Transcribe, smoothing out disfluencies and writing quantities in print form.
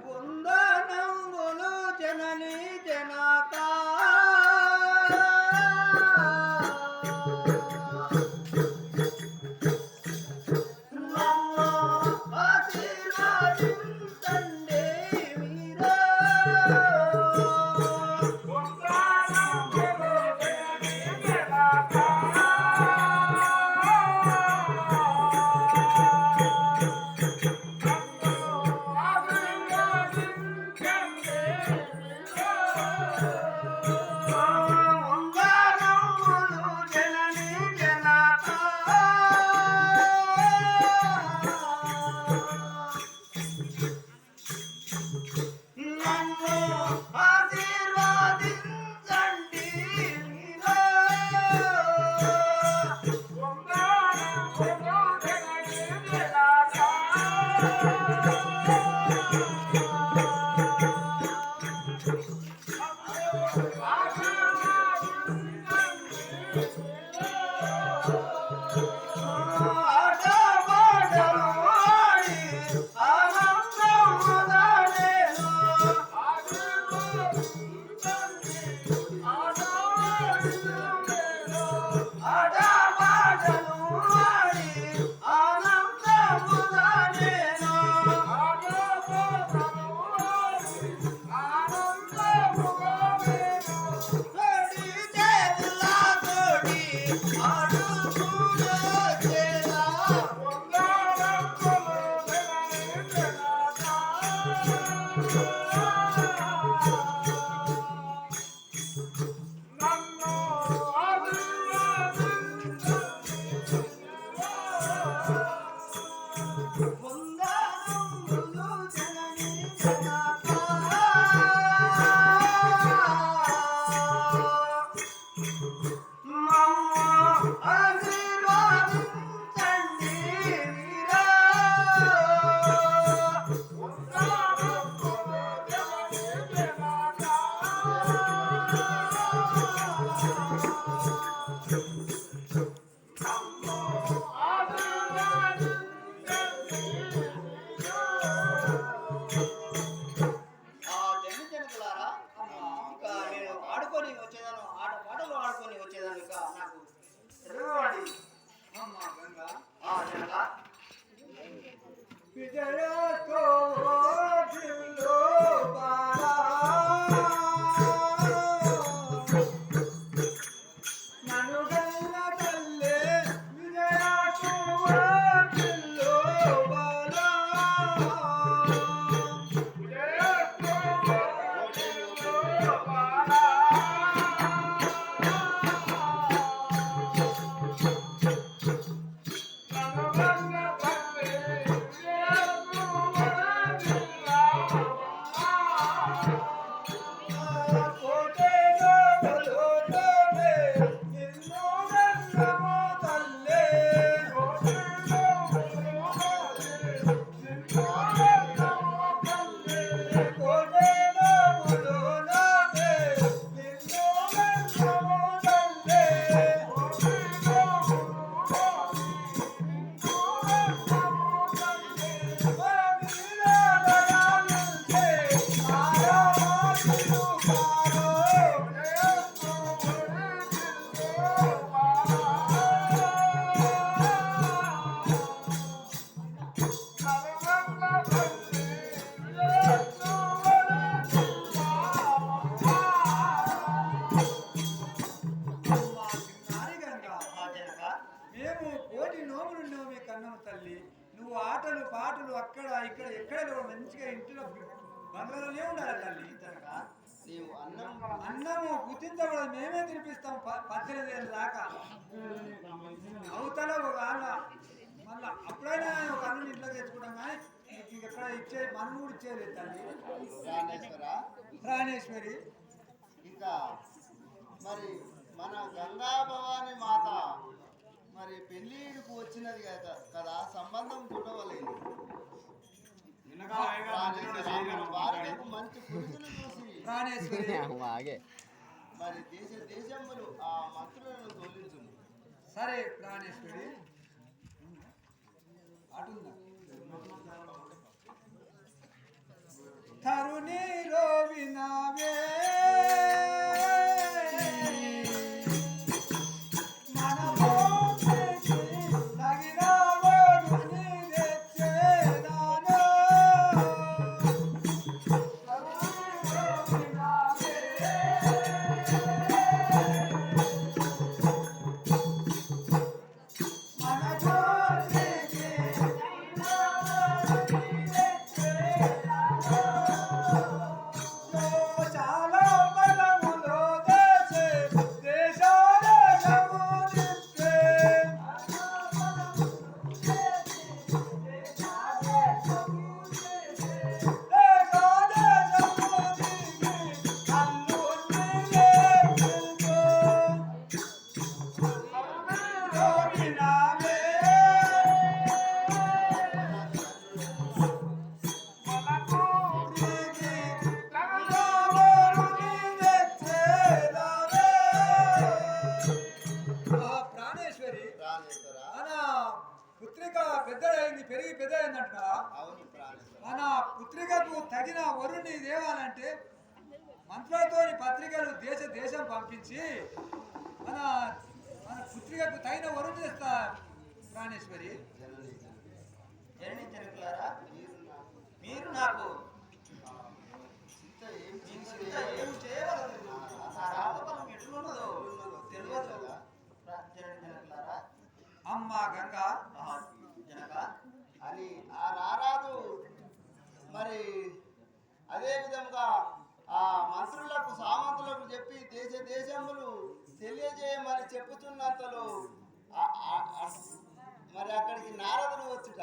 వందనములు జనని జనకా అక్కడ ఇక్కడ ఎక్కడ మంచిగా ఇంట్లో బంగ్లాలోనే ఉండాలి తల్లి. నీవు అన్నము గుర్తించబడదు, మేమే తినిపిస్తాం 18 ఏళ్ళ దాకా. అవతల ఒక ఆడ మళ్ళా అప్పుడైనా ఒక అన్నం ఇంట్లో తెచ్చుకుంటాం, కానీ ఎక్కడ ఇచ్చే మనం కూడా ఇచ్చేది తల్లి. ప్రాణేశ్వరి ఇంకా మరి మన గంగా భవాని మాత మరి పెళ్ళిడుకు వచ్చినది కదా సంబంధం చూడవలేదు. భార్యకు మంచి పురుషులు చూసి ప్రాణేశ్వరి మరి దేశములు ఆ మంత్రులను తోలించును. సరే ప్రాణేశ్వరి అటుందా తరుణిలో వినావే పెద్దయిందంట. మన పుత్రికకు తగిన వరుణ్ణి దేవాలంటే మంత్రులతో పత్రికలు దేశం పంపించి మన మన పుత్రికకు తగిన వరుణ్ణి తెస్తా ప్రాణేశ్వరి. మీరు నాకు ఏం చేయగలరు? ఎట్లున్నదో తెలియదు. అమ్మ గంగ జనక అని ఆ రారాదు మరి అదే విధంగా ఆ మంత్రులకు సామంతులకు చెప్పి దేశములు తెలియజేయమని చెప్పుతున్నంతలో మరి అక్కడికి నారదుడు వచ్చుట